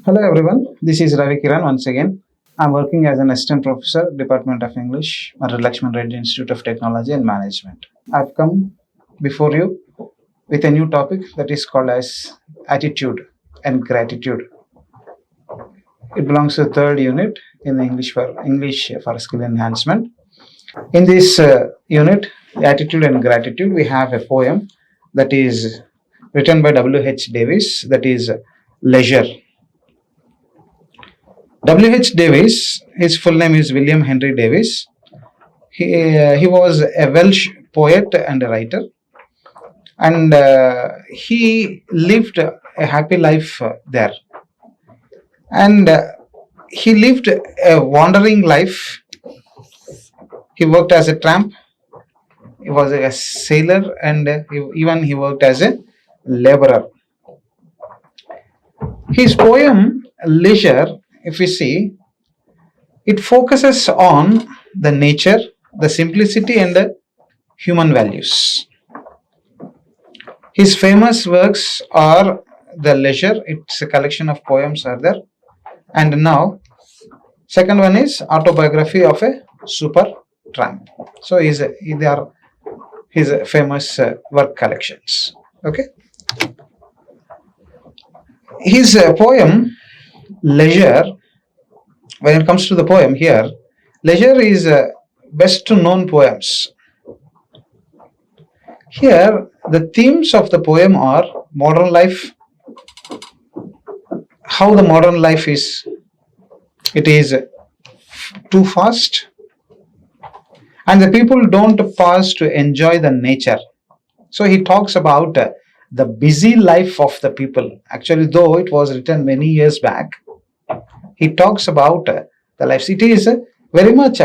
Hello everyone, this is Ravi KIRAN once again. I'm working as an assistant professor, Department of English at Laxman Reddy Institute of Technology and Management. I've come before you with a new topic that is called as attitude and gratitude. It belongs to the third unit in the English for skill enhancement. In this unit, attitude and gratitude, we have a poem that is written by W.H. Davis, that is Leisure. W.H. Davis, his full name is William Henry Davis. He was a Welsh poet and a writer, and he lived a happy life there. And he lived a wandering life. He worked as a tramp, he was a sailor, and he worked as a laborer. His poem, Leisure, if we see, it focuses on the nature, the simplicity, and the human values. His famous works are The Leisure, it's a collection of poems are there. And now, second one is Autobiography of a Super Tramp. So they are his famous work collections. Okay. His poem Leisure, when it comes to the poem here, Leisure is best known poems. Here, the themes of the poem are modern life, how the modern life is, it is too fast, and the people don't pause to enjoy the nature. So he talks about the busy life of the people. Actually, though it was written many years back, he talks about the lives. It is very much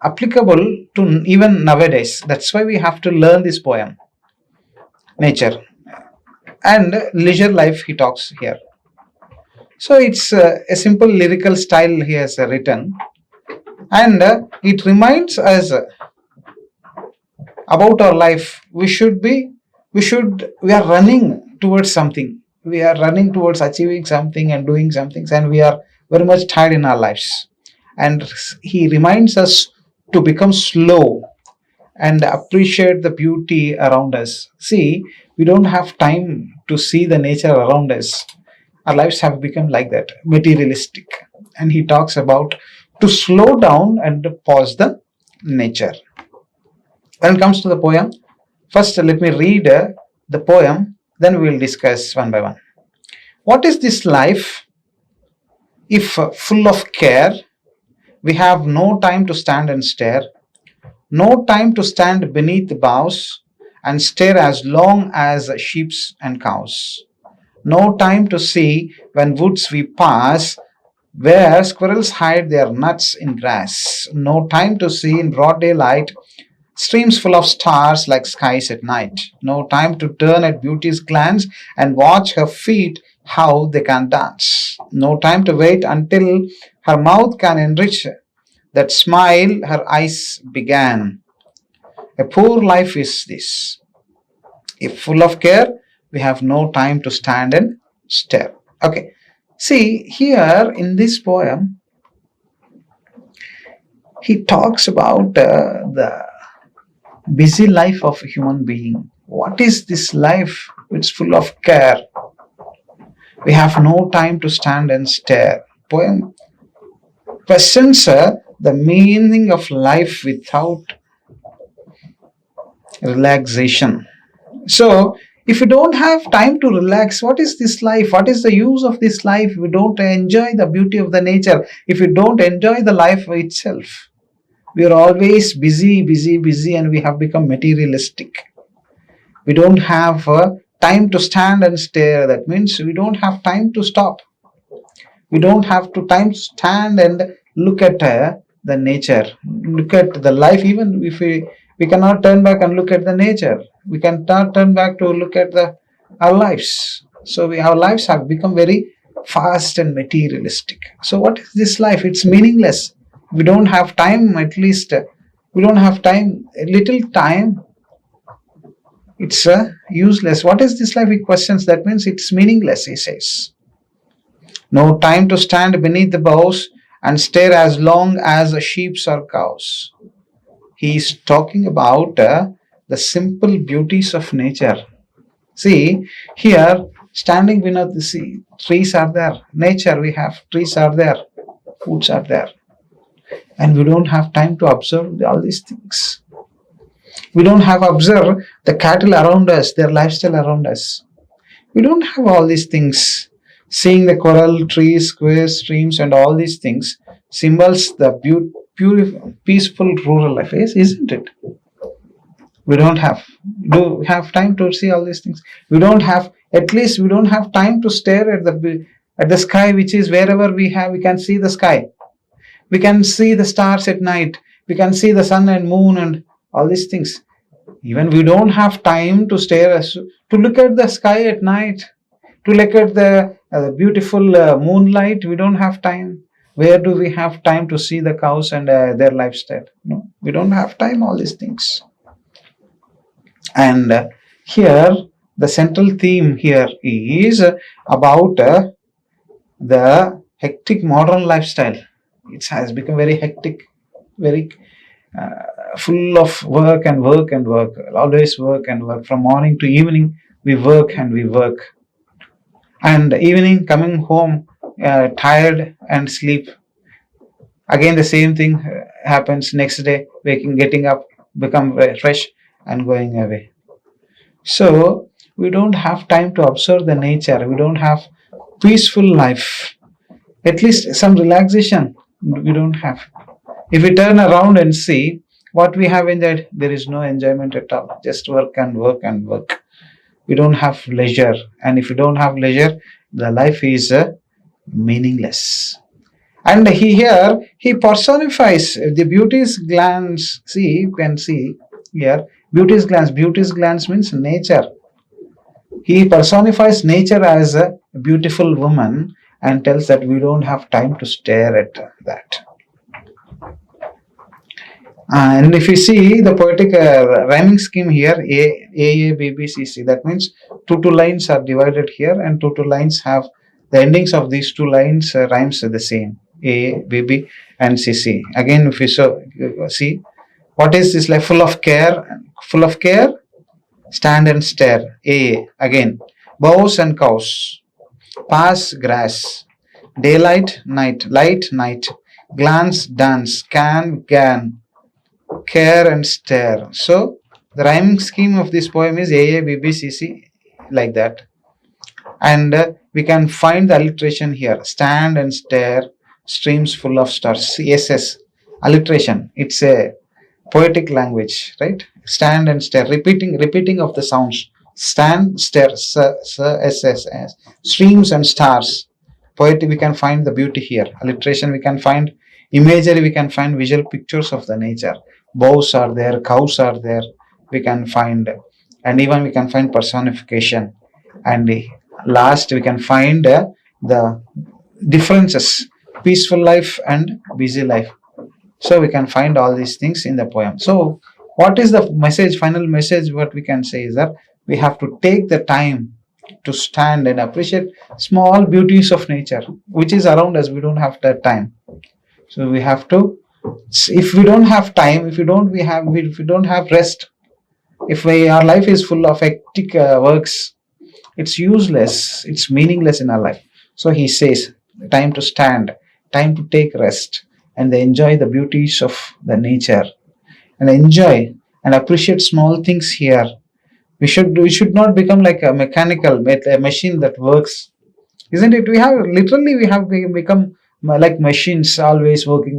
applicable to even nowadays. That's why we have to learn this poem, nature and leisure life. He talks here. So it's a simple lyrical style he has written, and it reminds us about our life. We are running towards something. We are running towards achieving something and doing something, and we are very much tired in our lives. And he reminds us to become slow and appreciate the beauty around us. See, we don't have time to see the nature around us. Our lives have become like that, materialistic. And he talks about to slow down and pause the nature. When it comes to the poem, first let me read the poem, then we will discuss one by one. What is this life? If full of care, we have no time to stand and stare, no time to stand beneath the boughs and stare as long as sheep and cows, no time to see when woods we pass where squirrels hide their nuts in grass, no time to see in broad daylight streams full of stars like skies at night, no time to turn at beauty's glance and watch her feet how they can dance, no time to wait until her mouth can enrich that smile her eyes began. A poor life is this. If full of care, we have no time to stand and stare. Okay. See, here in this poem, he talks about the busy life of a human being. What is this life? It's full of care. We have no time to stand and stare. Poem questions the meaning of life without relaxation. So, if you don't have time to relax, what is this life? What is the use of this life if you don't enjoy the beauty of the nature? If you don't enjoy the life itself? We are always busy, and we have become materialistic. We don't have time to stand and stare. That means we don't have time to stop. We don't have to time to stand and look at the nature, look at the life. Even if we cannot turn back and look at the nature, we cannot turn back to look at our lives. So our lives have become very fast and materialistic. So what is this life? It's meaningless. We don't have time. At least we don't have time. A little time. It's useless. What is this life? He questions. That means it's meaningless, he says. No time to stand beneath the boughs and stare as long as the sheep or cows. He is talking about the simple beauties of nature. See, here, standing beneath the sea, trees are there. Nature, we have trees are there, foods are there. And we don't have time to observe all these things. We don't have observe the cattle around us, their lifestyle around us. We don't have all these things. Seeing the coral, trees, squares, streams, and all these things symbols the beautiful, peaceful rural life, isn't it? We don't have. Do we have time to see all these things? We don't have. At least we don't have time to stare at the sky, which is wherever we have. We can see the sky. We can see the stars at night. We can see the sun and moon and all these things. Even we don't have time to stare to look at the sky at night, to look at the beautiful moonlight. We don't have time. Where do we have time to see the cows and their lifestyle? No, we don't have time. All these things. And here, the central theme here is about the hectic modern lifestyle. It has become very hectic, very full of work and work and work. Always work and work. From morning to evening, we work and we work. And evening, coming home, tired and sleep. Again, the same thing happens next day. Getting up, become fresh and going away. So we don't have time to observe the nature. We don't have peaceful life. At least some relaxation we don't have. If we turn around and see what we have enjoyed, there is no enjoyment at all. Just work and work and work. We don't have leisure. And if we don't have leisure, the life is meaningless. And he personifies the beauty's glance. See, you can see here, beauty's glance. Beauty's glance means nature. He personifies nature as a beautiful woman and tells that we don't have time to stare at that. And if you see the poetic rhyming scheme here, A, B, B, C, C, that means two lines are divided here, and two lines have the endings of these two lines rhymes are the same. A, B, B, and C, C. Again, if you see, what is this like? Full of care, stand and stare. A, again, bows and cows, pass grass, daylight, night, light, night, glance, dance, can, care and stare. So the rhyming scheme of this poem is A, B, B, C, C, like that. And we can find the alliteration here. Stand and stare, streams full of stars. SS, alliteration. It's a poetic language, right? Stand and stare, repeating of the sounds. Stand, stare, SS, streams and stars. Poetry, we can find the beauty here. Alliteration, we can find imagery, we can find visual pictures of the nature. Bows are there, cows are there, we can find, and even we can find personification. And last, we can find the differences, peaceful life and busy life. So we can find all these things in the poem. So what is the message, final message? What we can say is that we have to take the time to stand and appreciate small beauties of nature, which is around us. We don't have that time. So we have to, if we don't have time, if we don't have rest, if our life is full of hectic works, it's useless, it's meaningless in our life. So he says, time to stand, time to take rest, and enjoy the beauties of the nature, and enjoy and appreciate small things here. We should not become like a machine that works, isn't it? We have become like machines, always working.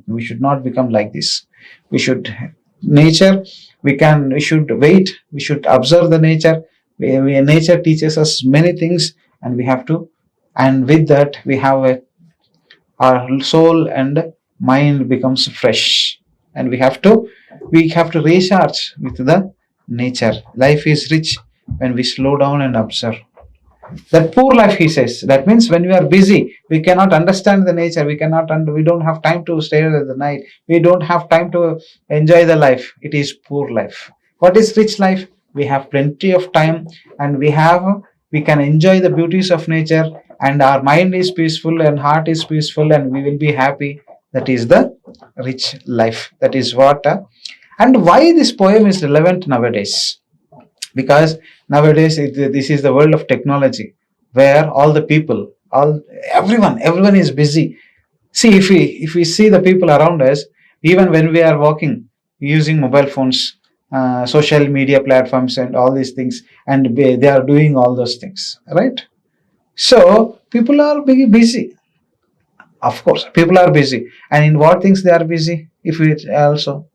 We should not become like this. We should nature. We should wait. We should observe the nature. Nature teaches us many things, and we have to. And with that, we have our soul and mind becomes fresh, and we have to recharge with the nature. Life is rich when we slow down and observe. That poor life, he says, that means when we are busy, we cannot understand the nature. We don't have time to stare at the night. We don't have time to enjoy the life. It is poor life. What is rich life? We have plenty of time, and we can enjoy the beauties of nature, and our mind is peaceful and heart is peaceful and we will be happy. That is the rich life. That is what and why this poem is relevant nowadays, because nowadays this is the world of technology, where all the people, everyone is busy. See, if we see the people around us, even when we are walking, using mobile phones, social media platforms, and all these things, and they are doing all those things, right? So people are busy. Of course, people are busy, and in what things they are busy? If we also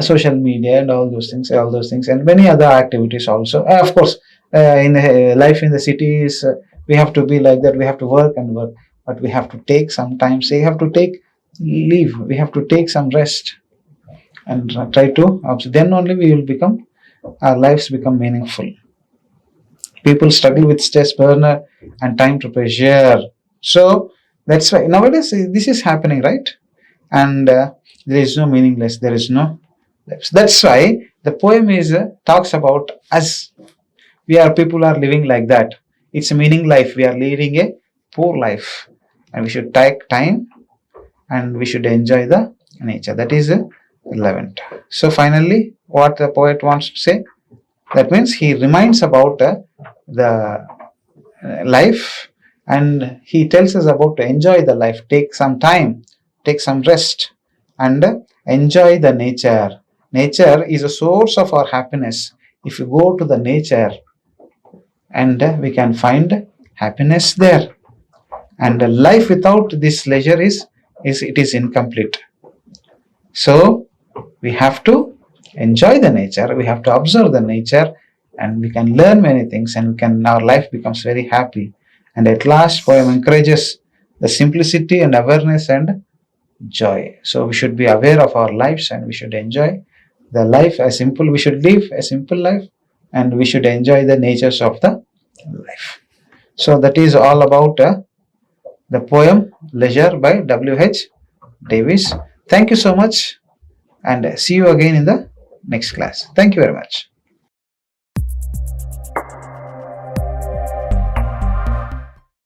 social media and all those things, and many other activities also. Of course, in life in the cities, we have to be like that. We have to work and work, but we have to take some time. So we have to take leave. We have to take some rest and try to. Then only we will become our lives become meaningful. People struggle with stress burner and time to pressure. So that's why nowadays this is happening, right? And there is no meaningless. There is no. That's why the poem is talks about us. We are people are living like that. It's a meaning life. We are leading a poor life, and we should take time and we should enjoy the nature. That is relevant. So finally, what the poet wants to say, that means he reminds about the life, and he tells us about to enjoy the life. Take some time, take some rest, and enjoy the nature. Nature is a source of our happiness. If you go to the nature, and we can find happiness there. And life without this leisure is it is incomplete. So we have to enjoy the nature. We have to observe the nature, and we can learn many things, and our life becomes very happy. And at last, poem encourages the simplicity and awareness and joy. So we should be aware of our lives, and we should enjoy the life as simple. We should live a simple life, and we should enjoy the natures of the life. So that is all about the poem Leisure by W.H. Davis. Thank you so much, and see you again in the next class. Thank you very much.